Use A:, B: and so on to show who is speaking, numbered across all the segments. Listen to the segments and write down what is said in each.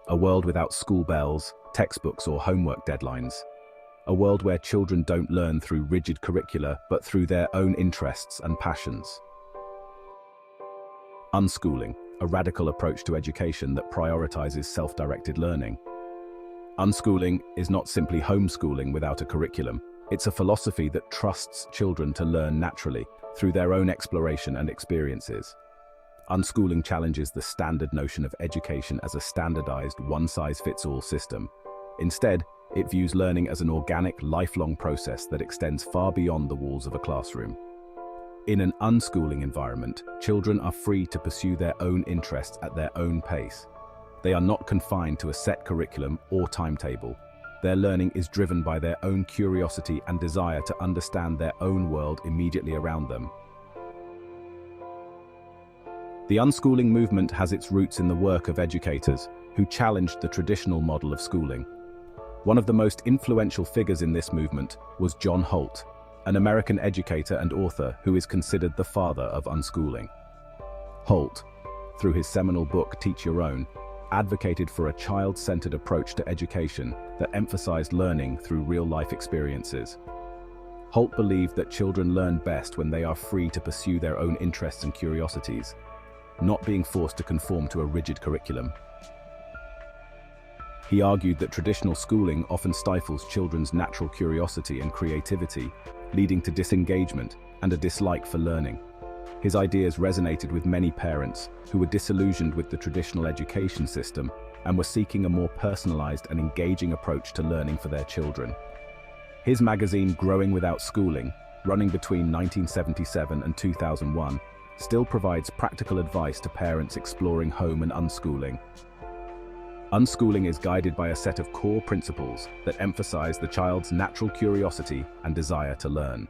A: A world without school bells, textbooks, or homework deadlines. A world where children don't learn through rigid curricula, but through their own interests and passions. Unschooling, a radical approach to education that prioritizes self-directed learning. Unschooling is not simply homeschooling without a curriculum. It's a philosophy that trusts children to learn naturally through their own exploration and experiences. Unschooling challenges the standard notion of education as a standardized, one-size-fits-all system. Instead, it views learning as an organic, lifelong process that extends far beyond the walls of a classroom. In an unschooling environment, children are free to pursue their own interests at their own pace. They are not confined to a set curriculum or timetable. Their learning is driven by their own curiosity and desire to understand their own world immediately around them. The unschooling movement has its roots in the work of educators who challenged the traditional model of schooling. One of the most influential figures in this movement was John Holt, an American educator and author who is considered the father of unschooling. Holt, through his seminal book Teach Your Own, advocated for a child-centered approach to education that emphasized learning through real-life experiences. Holt believed that children learn best when they are free to pursue their own interests and curiosities, not being forced to conform to a rigid curriculum. He argued that traditional schooling often stifles children's natural curiosity and creativity, leading to disengagement and a dislike for learning. His ideas resonated with many parents who were disillusioned with the traditional education system and were seeking a more personalized and engaging approach to learning for their children. His magazine Growing Without Schooling, running between 1977 and 2001, still provides practical advice to parents exploring home and unschooling. Unschooling is guided by a set of core principles that emphasize the child's natural curiosity and desire to learn.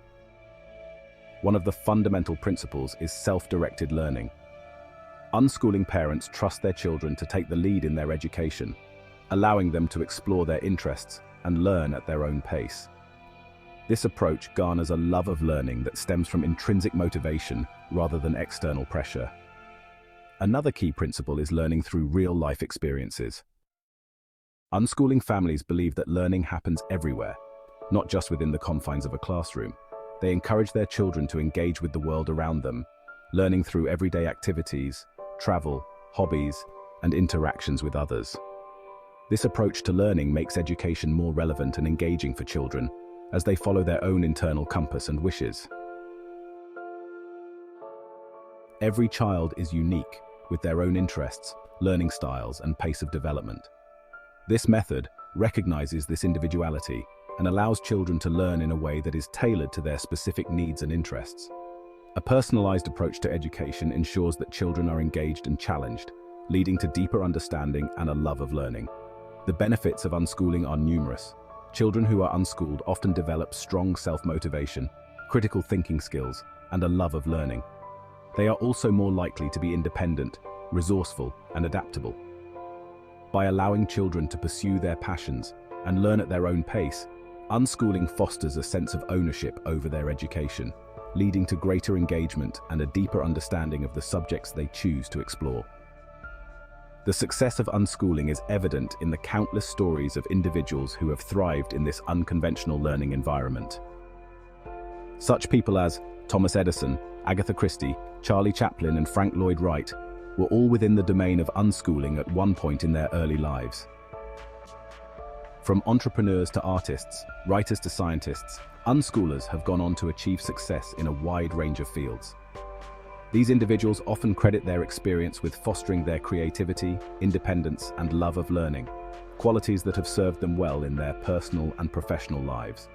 A: One of the fundamental principles is self-directed learning. Unschooling parents trust their children to take the lead in their education, allowing them to explore their interests and learn at their own pace. This approach garners a love of learning that stems from intrinsic motivation rather than external pressure. Another key principle is learning through real-life experiences. Unschooling families believe that learning happens everywhere, not just within the confines of a classroom. They encourage their children to engage with the world around them, learning through everyday activities, travel, hobbies, and interactions with others. This approach to learning makes education more relevant and engaging for children as they follow their own internal compass and wishes. Every child is unique, with their own interests, learning styles, and pace of development. This method recognizes this individuality and allows children to learn in a way that is tailored to their specific needs and interests. A personalized approach to education ensures that children are engaged and challenged, leading to deeper understanding and a love of learning. The benefits of unschooling are numerous. Children who are unschooled often develop strong self-motivation, critical thinking skills, and a love of learning. They are also more likely to be independent, resourceful, and adaptable. By allowing children to pursue their passions and learn at their own pace, unschooling fosters a sense of ownership over their education, leading to greater engagement and a deeper understanding of the subjects they choose to explore. The success of unschooling is evident in the countless stories of individuals who have thrived in this unconventional learning environment. Such people as Thomas Edison, Agatha Christie, Charlie Chaplin, and Frank Lloyd Wright were all within the domain of unschooling at one point in their early lives. From entrepreneurs to artists, writers to scientists, unschoolers have gone on to achieve success in a wide range of fields. These individuals often credit their experience with fostering their creativity, independence, and love of learning, qualities that have served them well in their personal and professional lives.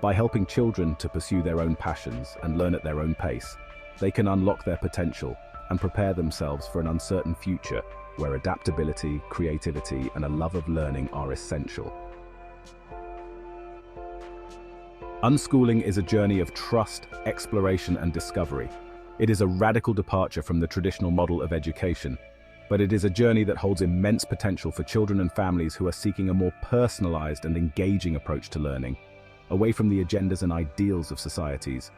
A: By helping children to pursue their own passions and learn at their own pace, they can unlock their potential and prepare themselves for an uncertain future where adaptability, creativity, and a love of learning are essential. Unschooling is a journey of trust, exploration, and discovery. It is a radical departure from the traditional model of education, but it is a journey that holds immense potential for children and families who are seeking a more personalized and engaging approach to learning, away from the agendas and ideals of societies,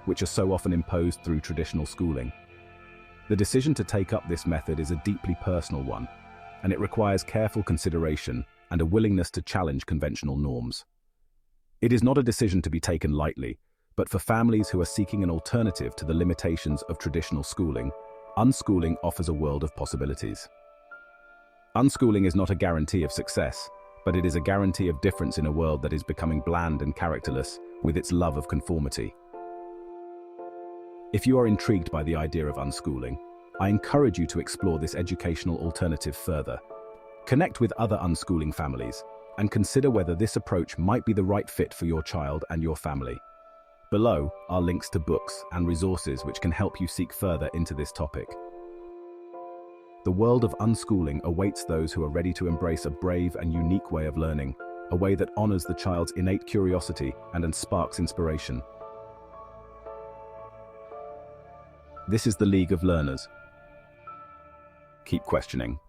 A: which are so often imposed through traditional schooling. The decision to take up this method is a deeply personal one. and it requires careful consideration and a willingness to challenge conventional norms. It is not a decision to be taken lightly, but for families who are seeking an alternative to the limitations of traditional schooling, unschooling offers a world of possibilities. Unschooling is not a guarantee of success, but it is a guarantee of difference in a world that is becoming bland and characterless with its love of conformity. If you are intrigued by the idea of unschooling, I encourage you to explore this educational alternative further. Connect with other unschooling families and consider whether this approach might be the right fit for your child and your family. Below are links to books and resources which can help you seek further into this topic. The world of unschooling awaits those who are ready to embrace a brave and unique way of learning, a way that honors the child's innate curiosity and sparks inspiration. This is the League of Learners. Keep questioning.